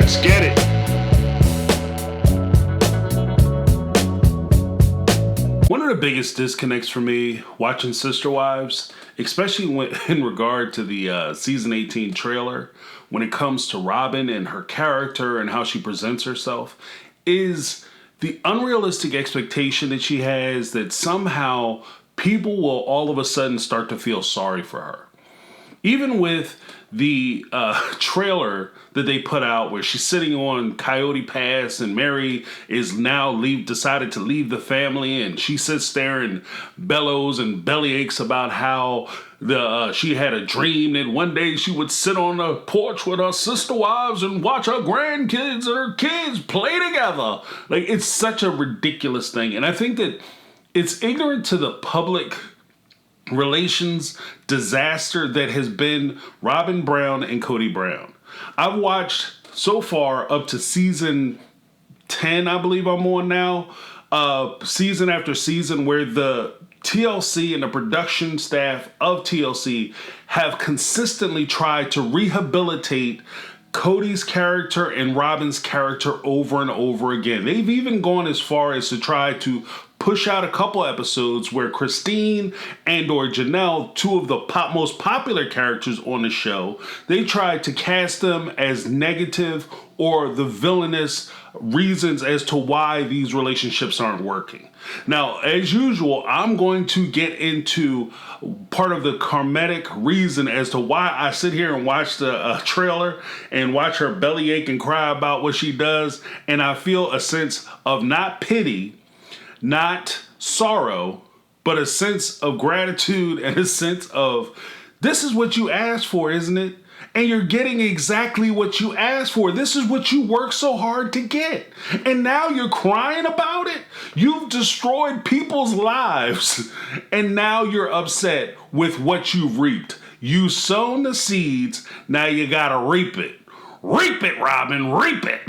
Let's get it. One of the biggest disconnects for me watching Sister Wives, especially in regard to the season 18 trailer, when it comes to Robyn and her character and how she presents herself, is the unrealistic expectation that she has that somehow people will all of a sudden start to feel sorry for her. Even with the trailer that they put out where she's sitting on Coyote Pass and Mary is now decided to leave the family, and she sits there and bellows and bellyaches about how she had a dream that one day she would sit on the porch with her sister wives and watch her grandkids and her kids play together. Like, it's such a ridiculous thing. And I think that it's ignorant to the public relations disaster that has been Robyn Brown and Kody Brown. I've watched so far up to season 10, I believe I'm on now, season after season, where the TLC and the production staff of TLC have consistently tried to rehabilitate Kody's character and Robyn's character over and over again. They've even gone as far as to try to push out a couple episodes where Christine and or Janelle, two of the most popular characters on the show, they tried to cast them as negative or the villainous reasons as to why these relationships aren't working. Now, as usual, I'm going to get into part of the karmatic reason as to why I sit here and watch the trailer and watch her bellyache and cry about what she does, and I feel a sense of not pity, not sorrow, but a sense of gratitude and a sense of, this is what you asked for, isn't it? And you're getting exactly what you asked for. This is what you worked so hard to get. And now you're crying about it? You've destroyed people's lives. And now you're upset with what you've reaped. You sown the seeds, now you gotta reap it. Reap it, Robyn, reap it.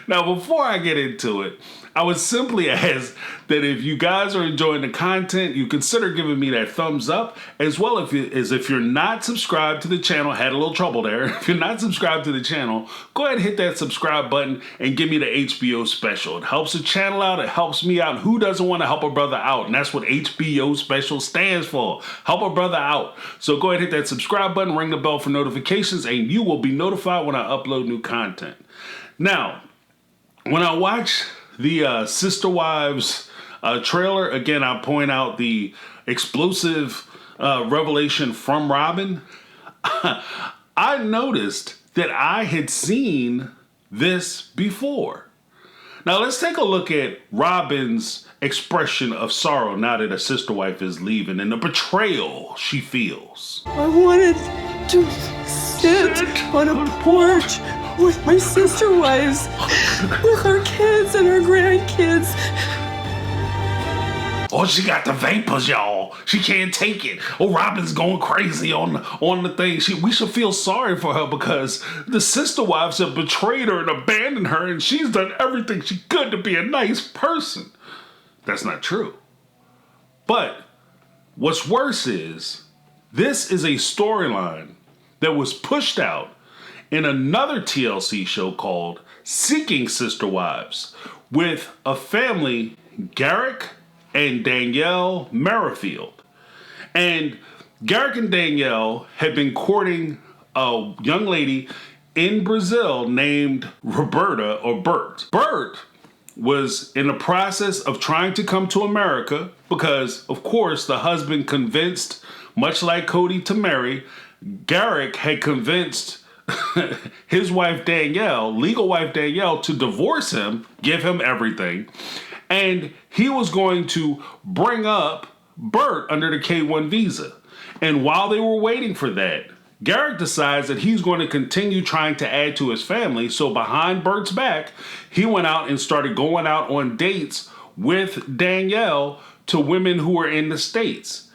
Now, before I get into it, I would simply ask that if you guys are enjoying the content, you consider giving me that thumbs up, as well as if you're not subscribed to the channel, had a little trouble there. If you're not subscribed to the channel, go ahead and hit that subscribe button and give me the HBO special. It helps the channel out. It helps me out. Who doesn't want to help a brother out? And that's what HBO special stands for. Help a brother out. So go ahead and hit that subscribe button, ring the bell for notifications, and you will be notified when I upload new content. Now, when I watch the Sister Wives trailer, again, I point out the explosive revelation from Robyn. I noticed that I had seen this before. Now, let's take a look at Robyn's expression of sorrow now that her sister wife is leaving and the betrayal she feels. I wanted to sit on a porch with my sister wives, with our kids and our grandkids. Oh, she got the vapors, y'all. She can't take it. Oh, Robyn's going crazy on the thing. We should feel sorry for her because the sister wives have betrayed her and abandoned her, and she's done everything she could to be a nice person. That's not true. But what's worse is, this is a storyline that was pushed out in another TLC show called Seeking Sister Wives with a family, Garrick and Danielle Merrifield. And Garrick and Danielle had been courting a young lady in Brazil named Roberta or Bert. Bert was in the process of trying to come to America because, of course, the husband convinced, much like Kody to marry, Garrick had convinced his wife Danielle, legal wife Danielle, to divorce him, give him everything, and he was going to bring up Bert under the K-1 visa. And while they were waiting for that, Garrick decides that he's going to continue trying to add to his family, so behind Bert's back, he went out and started going out on dates with Danielle to women who were in the States.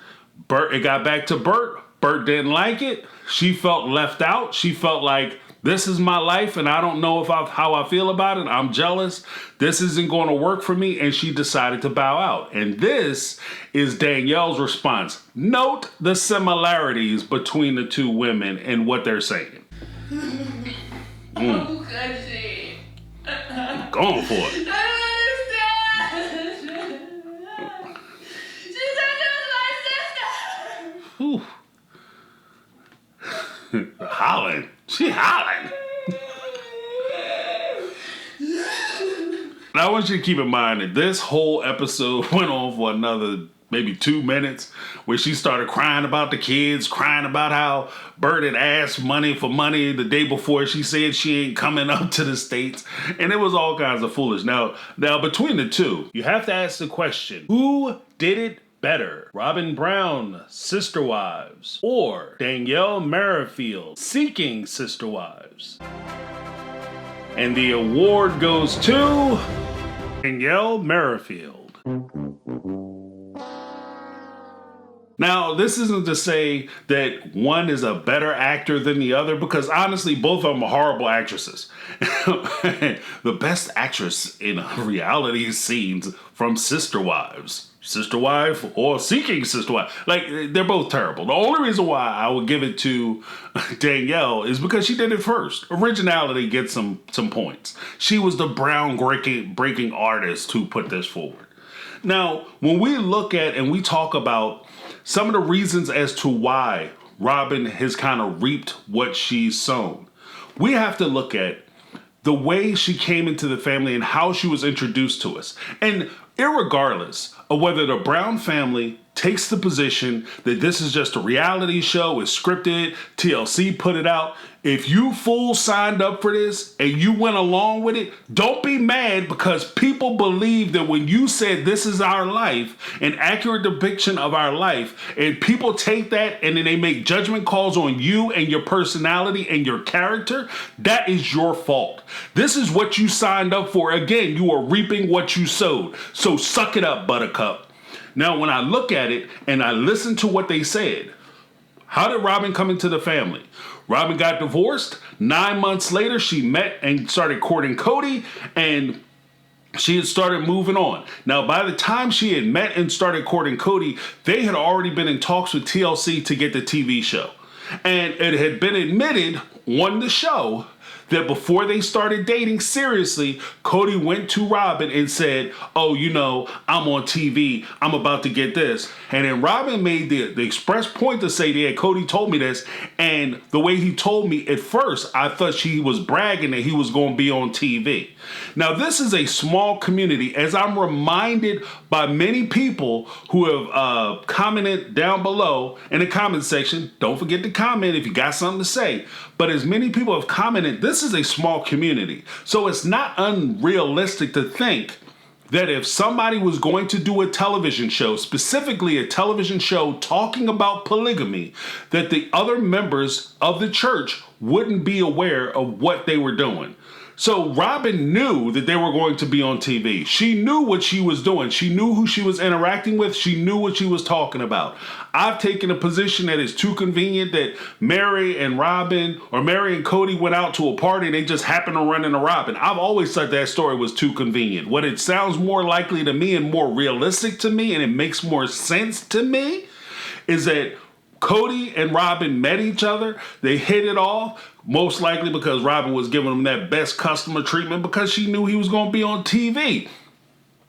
It got back to Bert. Bert didn't like it. She felt left out. She felt like, this is my life and I don't know how I feel about it. I'm jealous. This isn't going to work for me. And she decided to bow out. And this is Danielle's response. Note the similarities between the two women and what they're saying. Cushy. Going for it. I don't understand. She said it was my sister. Whew. Hollering. She hollering. Now I want you to keep in mind that this whole episode went on for another maybe 2 minutes, where she started crying about the kids, crying about how Bert had asked money for money the day before. She said she ain't coming up to the States, and it was all kinds of foolish. Now between the two, you have to ask the question, who did it better? Robyn Brown, Sister Wives, or Danielle Merrifield, Seeking Sister Wives? And the award goes to Danielle Merrifield. Now, this isn't to say that one is a better actor than the other, because honestly, both of them are horrible actresses. The best actress in reality scenes from Sister Wives, Sister Wife, or Seeking Sister Wife, like, they're both terrible. The only reason why I would give it to Danielle is because she did it first. Originality gets some points. She was the breaking artist who put this forward. Now, when we look at and we talk about some of the reasons as to why Robyn has kind of reaped what she's sown, we have to look at the way she came into the family and how she was introduced to us. And irregardless of whether the Brown family takes the position that this is just a reality show, it's scripted, TLC put it out, if you fools signed up for this and you went along with it, don't be mad, because people believe that when you said this is our life, an accurate depiction of our life, and people take that and then they make judgment calls on you and your personality and your character, that is your fault. This is what you signed up for. Again, you are reaping what you sowed. So suck it up, Buttercup. Now, when I look at it and I listen to what they said, how did Robyn come into the family? Robyn got divorced. 9 months later, she met and started courting Cody, and she had started moving on. Now, by the time she had met and started courting Cody, they had already been in talks with TLC to get the TV show. And it had been admitted on the show that before they started dating seriously, Cody went to Robyn and said, oh, you know, I'm on TV, I'm about to get this. And then Robyn made the express point to say, yeah, Cody told me this. And the way he told me at first, I thought she was bragging that he was going to be on TV. Now, this is a small community, as I'm reminded by many people who have commented down below in the comment section. Don't forget to comment if you got something to say. But as many people have commented, this is a small community. So it's not unrealistic to think that if somebody was going to do a television show, specifically a television show talking about polygamy, that the other members of the church wouldn't be aware of what they were doing. So Robyn knew that they were going to be on TV. She knew what she was doing. She knew who she was interacting with. She knew what she was talking about. I've taken a position that is too convenient that Mary and Robyn, or Mary and Cody, went out to a party and they just happened to run into Robyn. I've always thought that story was too convenient. What it sounds more likely to me and more realistic to me, and it makes more sense to me, is that Cody and Robyn met each other. They hit it off, most likely because Robyn was giving him that best customer treatment because she knew he was going to be on TV.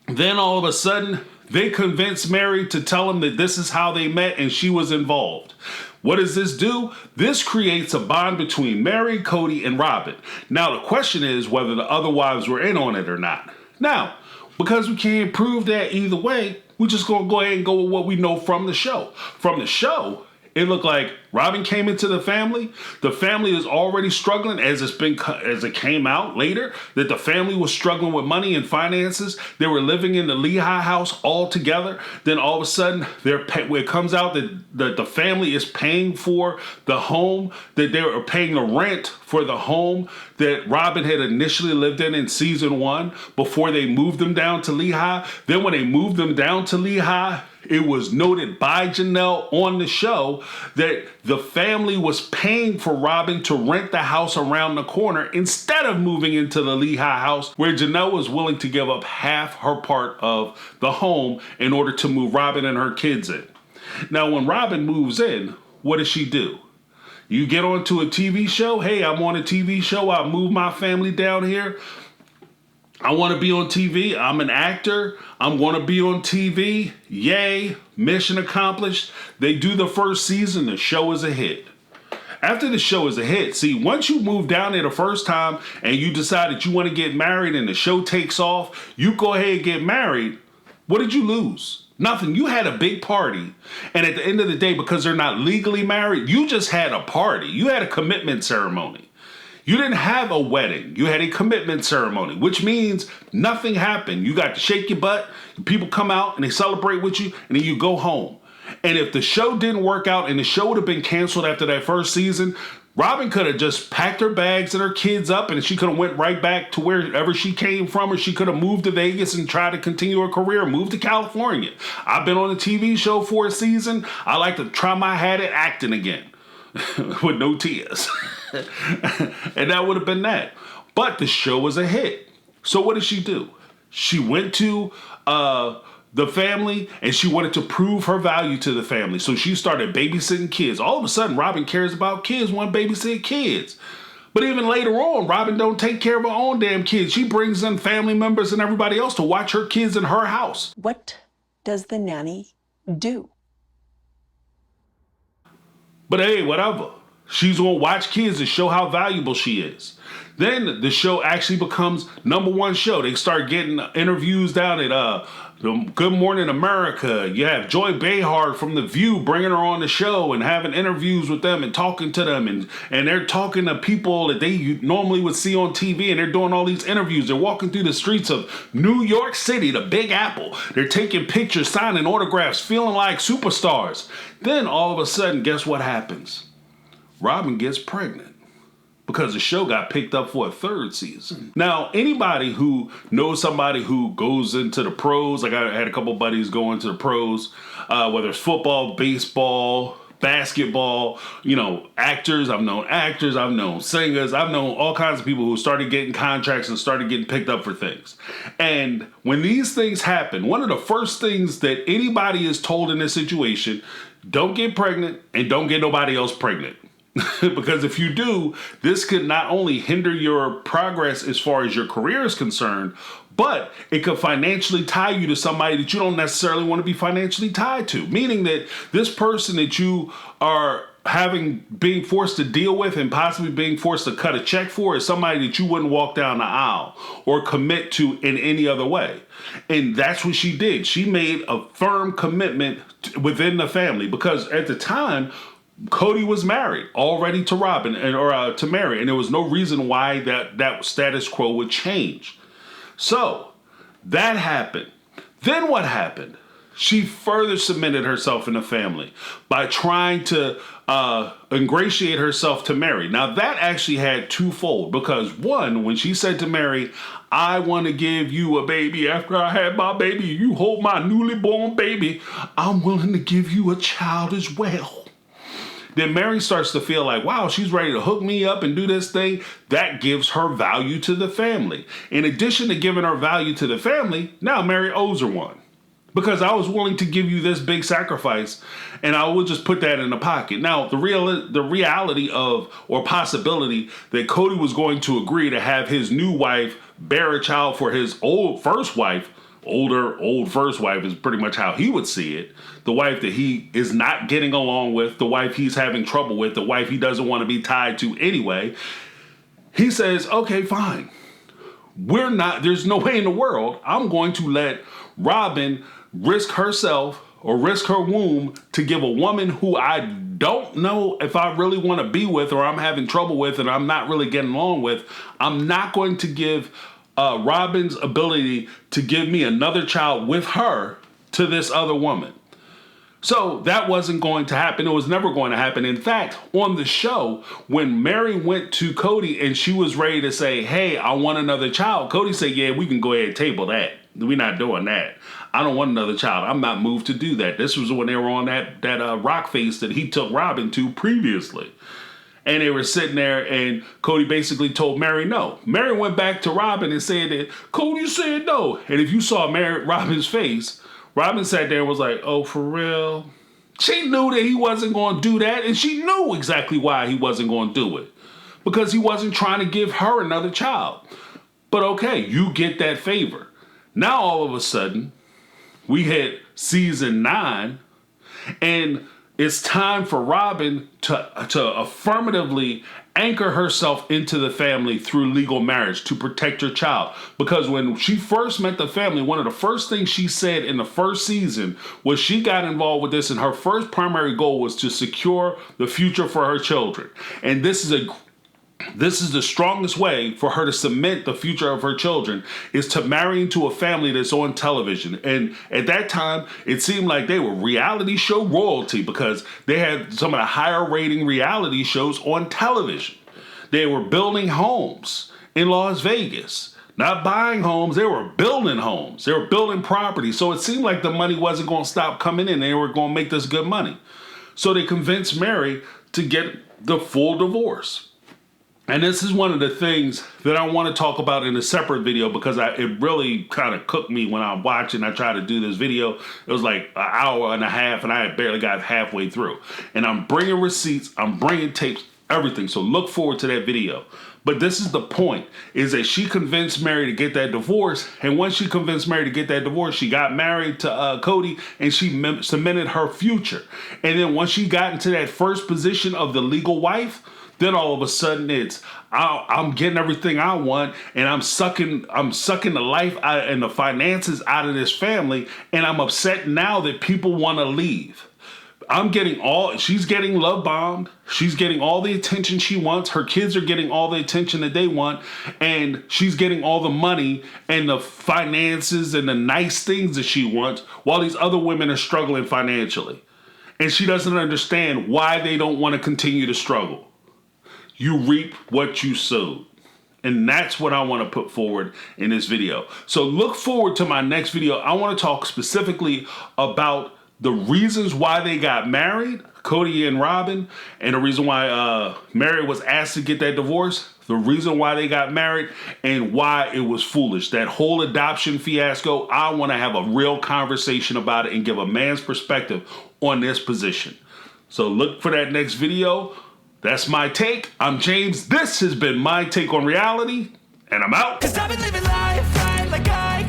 Then all of a sudden, they convinced Mary to tell him that this is how they met and she was involved. What does this do? This creates a bond between Mary, Cody, and Robyn. Now, the question is whether the other wives were in on it or not. Now, because we can't prove that either way, we're just going to go ahead and go with what we know from the show. From the show, it looked like Robyn came into the family. The family is already struggling, as it came out later, that the family was struggling with money and finances. They were living in the Lehigh house all together. Then all of a sudden, it comes out that the family is paying for the home, that they were paying the rent for the home that Robyn had initially lived in season 1 before they moved them down to Lehigh. Then when they moved them down to Lehigh, it was noted by Janelle on the show that the family was paying for Robyn to rent the house around the corner instead of moving into the Lehigh house, where Janelle was willing to give up half her part of the home in order to move Robyn and her kids in. Now, when Robyn moves in, what does she do? You get onto a TV show. Hey, I'm on a TV show. I moved my family down here. I want to be on TV. I'm an actor. I'm going to be on TV. Yay. Mission accomplished. They do the first season. The show is a hit. After the show is a hit, see, once you move down there the first time and you decide that you want to get married and the show takes off, you go ahead and get married. What did you lose? Nothing. You had a big party. And at the end of the day, because they're not legally married, you just had a party. You had a commitment ceremony. You didn't have a wedding. You had a commitment ceremony, which means nothing happened. You got to shake your butt. People come out and they celebrate with you, and then you go home. And if the show didn't work out and the show would have been canceled after that first season, Robyn could have just packed her bags and her kids up, and she could have went right back to wherever she came from, or she could have moved to Vegas and tried to continue her career, moved to California. I've been on a TV show for a season. I like to try my hand at acting again with no tears. And that would have been that. But the show was a hit. So what did she do? She went to the family, and she wanted to prove her value to the family. So she started babysitting kids. All of a sudden, Robyn cares about kids, want to babysit kids. But even later on, Robyn don't take care of her own damn kids. She brings in family members and everybody else to watch her kids in her house. What does the nanny do? But hey, whatever. She's going to watch kids to show how valuable she is. Then the show actually becomes #1 show. They start getting interviews down at Good Morning America. You have Joy Behar from The View bringing her on the show and having interviews with them and talking to them. And they're talking to people that they normally would see on TV, and they're doing all these interviews. They're walking through the streets of New York City, the Big Apple. They're taking pictures, signing autographs, feeling like superstars. Then all of a sudden, guess what happens? Robyn gets pregnant because the show got picked up for a 3rd season. Now, anybody who knows somebody who goes into the pros, like I had a couple buddies go into the pros, whether it's football, baseball, basketball, actors. I've known singers. I've known all kinds of people who started getting contracts and started getting picked up for things. And when these things happen, one of the first things that anybody is told in this situation, don't get pregnant and don't get nobody else pregnant. Because if you do, this could not only hinder your progress as far as your career is concerned, but it could financially tie you to somebody that you don't necessarily want to be financially tied to. Meaning that this person that you are being forced to deal with and possibly being forced to cut a check for is somebody that you wouldn't walk down the aisle or commit to in any other way. And that's what she did. She made a firm commitment within the family, because at the time, Cody was married already to Robyn or to Mary, and there was no reason why that status quo would change. So that happened. Then what happened? She further cemented herself in the family by trying to ingratiate herself to Mary. Now that actually had twofold, because one, when she said to Mary, I want to give you a baby after I had my baby, you hold my newly born baby, I'm willing to give you a child as well. Then Mary starts to feel like, wow, she's ready to hook me up and do this thing. That gives her value to the family. In addition to giving her value to the family, now Mary owes her one. Because I was willing to give you this big sacrifice, and I will just put that in the pocket. Now, the reality of, or possibility that Cody was going to agree to have his new wife bear a child for his old first wife, old first wife is pretty much how he would see it. The wife that he is not getting along with, the wife he's having trouble with, the wife he doesn't want to be tied to anyway. He says, okay, fine. There's no way in the world I'm going to let Robyn risk herself or risk her womb to give a woman who I don't know if I really want to be with, or I'm having trouble with, and I'm not really getting along with. I'm not going to give Robyn's ability to give me another child with her to this other woman. So that wasn't going to happen. It was never going to happen. In fact, on the show, when Mary went to Cody and she was ready to say, hey, I want another child, Cody said, yeah, we can go ahead and table that. We're not doing that. I don't want another child. I'm not moved to do that. This was when they were on that rock face that he took Robyn to previously. And they were sitting there, and Cody basically told Mary no. Mary went back to Robyn and said that Cody said no. And if you saw Robyn's face, Robyn sat there and was like, oh, for real? She knew that he wasn't going to do that, and she knew exactly why he wasn't going to do it. Because he wasn't trying to give her another child. But okay, you get that favor. Now all of a sudden, we hit season 9, and it's time for Robyn to affirmatively anchor herself into the family through legal marriage to protect her child. Because when she first met the family, one of the first things she said in the first season was she got involved with this, and her first primary goal was to secure the future for her children. And this is the strongest way for her to cement the future of her children, is to marry into a family that's on television. And at that time, it seemed like they were reality show royalty because they had some of the higher rating reality shows on television. They were building homes in Las Vegas. Not buying homes, they were building homes. They were building property. So it seemed like the money wasn't going to stop coming in. They were going to make this good money. So they convinced Mary to get the full divorce. And this is one of the things that I want to talk about in a separate video because it really kind of cooked me when I'm watching. I tried to do this video. It was like an hour and a half, and I had barely got halfway through. And I'm bringing receipts, I'm bringing tapes, everything. So look forward to that video. But this is the point, is that she convinced Mary to get that divorce. And once she convinced Mary to get that divorce, she got married to Cody, and she cemented her future. And then once she got into that first position of the legal wife, then all of a sudden it's, I'm getting everything I want, and I'm sucking the life out and the finances out of this family, and I'm upset now that people want to leave. She's getting love bombed. She's getting all the attention she wants. Her kids are getting all the attention that they want, and she's getting all the money and the finances and the nice things that she wants, while these other women are struggling financially. And she doesn't understand why they don't want to continue to struggle. You reap what you sowed. And that's what I want to put forward in this video. So look forward to my next video. I want to talk specifically about the reasons why they got married, Cody and Robyn, and the reason why Mary was asked to get that divorce, the reason why they got married, and why it was foolish. That whole adoption fiasco, I want to have a real conversation about it and give a man's perspective on this position. So look for that next video. That's my take. I'm James. This has been My Take on Reality, and I'm out. 'Cause I've been living life right like I